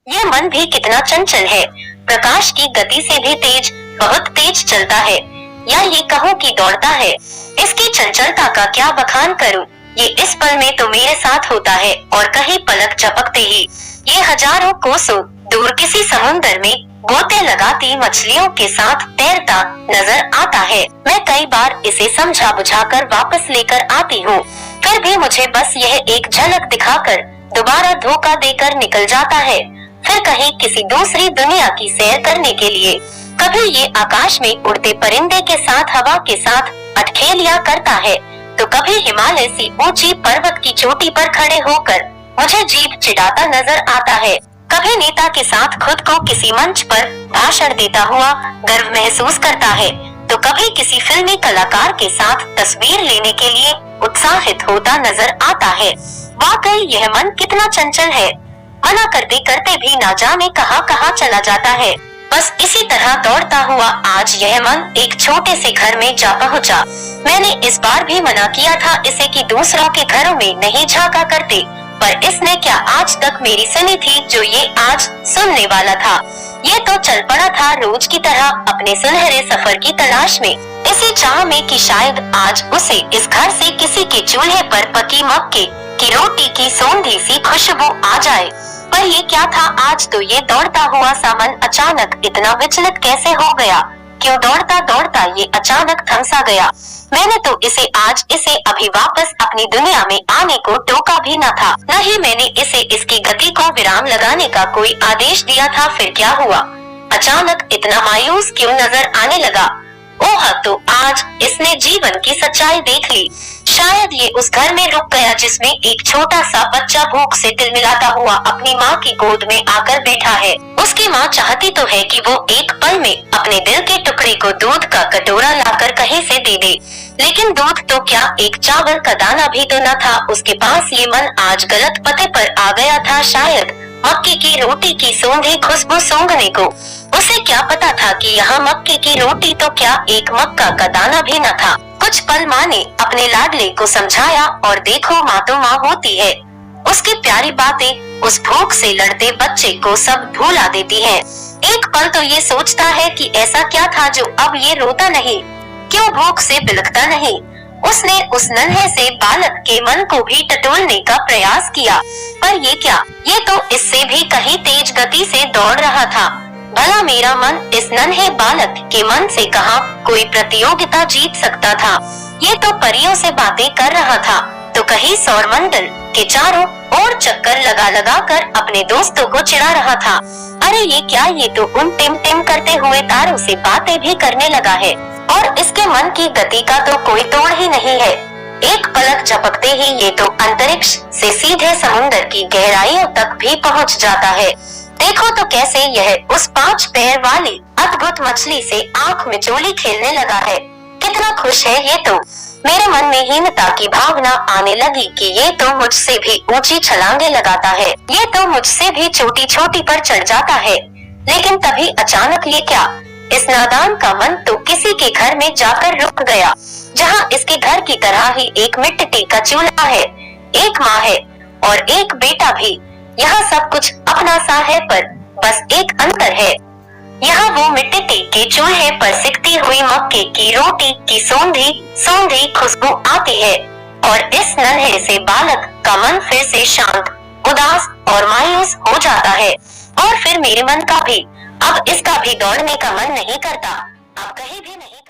ये मन भी कितना चंचल है, प्रकाश की गति से भी तेज, बहुत तेज चलता है, या ये कहूँ कि दौड़ता है। इसकी चंचलता का क्या बखान करूँ। ये इस पल में तो मेरे साथ होता है और कहीं पलक झपकते ही ये हजारों कोसों दूर किसी समुद्र में गोते लगाती मछलियों के साथ तैरता नजर आता है। मैं कई बार इसे समझा बुझाकर वापस लेकर आती हूँ, फिर भी मुझे बस यह एक झलक दिखाकर दोबारा धोखा देकर निकल जाता है। फिर कहीं किसी दूसरी दुनिया की सैर करने के लिए, कभी ये आकाश में उड़ते परिंदे के साथ हवा के साथ अटखेलिया करता है, तो कभी हिमालय सी ऊंची पर्वत की चोटी पर खड़े होकर मुझे जीभ चिढ़ाता नजर आता है। कभी नेता के साथ खुद को किसी मंच पर भाषण देता हुआ गर्व महसूस करता है, तो कभी किसी फिल्मी कलाकार के साथ तस्वीर लेने के लिए उत्साहित होता नजर आता है। वाकई यह मन कितना चंचल है, मना करते करते भी ना जाने कहां कहां चला जाता है। बस इसी तरह दौड़ता हुआ आज यह मन एक छोटे से घर में जा पहुंचा। मैंने इस बार भी मना किया था इसे कि दूसरों के घरों में नहीं झांका करते, पर इसने क्या आज तक मेरी सुनी थी जो ये आज सुनने वाला था। ये तो चल पड़ा था रोज की तरह अपने सुनहरे सफर की तलाश में, इसी चाह में कि शायद आज उसे इस घर से किसी के चूल्हे पर पकी मक्के की रोटी की सौंधी सी खुशबू आ जाए। पर ये क्या था, आज तो ये दौड़ता हुआ सा मन अचानक इतना विचलित कैसे हो गया। क्यों दौड़ता दौड़ता ये अचानक थम सा गया। मैंने तो इसे अभी वापस अपनी दुनिया में आने को टोका भी न था, न ही मैंने इसे इसकी गति को विराम लगाने का कोई आदेश दिया था। फिर क्या हुआ, अचानक इतना मायूस क्यों नजर आने लगा। ओह, तो आज इसने जीवन की सच्चाई देख ली। शायद ये उस घर में रुक गया जिसमें एक छोटा सा बच्चा भूख से तिलमिलाता हुआ अपनी माँ की गोद में आकर बैठा है। उसकी माँ चाहती तो है कि वो एक पल में अपने दिल के टुकड़े को दूध का कटोरा लाकर कहीं से दे दे, लेकिन दूध तो क्या, एक चावल का दाना भी तो न था उसके पास। ये मन आज गलत पते पर आ गया था, शायद मक्के की रोटी की सौंधी खुशबू सूंघने को। उसे क्या पता था कि यहाँ मक्के की रोटी तो क्या, एक मक्का का दाना भी न था। कुछ पल माँ ने अपने लाडले को समझाया और देखो माँ तो माँ होती है, उसकी प्यारी बातें उस भूख से लड़ते बच्चे को सब भुला देती है। एक पल तो ये सोचता है कि ऐसा क्या था जो अब ये रोता नहीं, क्यों भूख से बिलखता नहीं। उसने उस नन्हे से बालक के मन को भी टटोलने का प्रयास किया, पर ये क्या, ये तो इससे भी कहीं तेज गति से दौड़ रहा था। भला मेरा मन इस नन्हे बालक के मन से कहां कोई प्रतियोगिता जीत सकता था। ये तो परियों से बातें कर रहा था, तो कहीं सौरमंडल के चारों ओर चक्कर लगा लगा कर अपने दोस्तों को चिढ़ा रहा था। अरे ये क्या, ये तो उन टिम टिम करते हुए तारों से बातें भी करने लगा है, और इसके मन की गति का तो कोई तोड़ ही नहीं है। एक पलक झपकते ही ये तो अंतरिक्ष से सीधे समुद्र की गहराइयों तक भी पहुंच जाता है। देखो तो कैसे यह उस 5 पैर वाली अद्भुत मछली से आंख मिचोली खेलने लगा है। कितना खुश है ये तो। मेरे मन में हीनता की भावना आने लगी कि ये तो मुझसे भी ऊंची छलांगे लगाता है, ये तो मुझसे भी छोटी छोटी पर चढ़ जाता है। लेकिन तभी अचानक ये क्या, इस नादान का मन तो किसी के घर में जाकर रुक गया, जहाँ इसके घर की तरह ही एक मिट्टी का चूल्हा है, एक माँ है और एक बेटा भी। यहाँ सब कुछ अपना सा है, पर बस एक अंतर है, यहाँ वो मिट्टी के चूल्हे पर सिकती हुई मक्के की रोटी की सौंधी खुशबू आती है, और इस नन्हे से बालक का मन फिर से शांत, उदास और मायूस हो जाता है। और फिर मेरे मन का भी, अब इसका भी दौड़ने का मन नहीं करता, अब कहीं भी नहीं।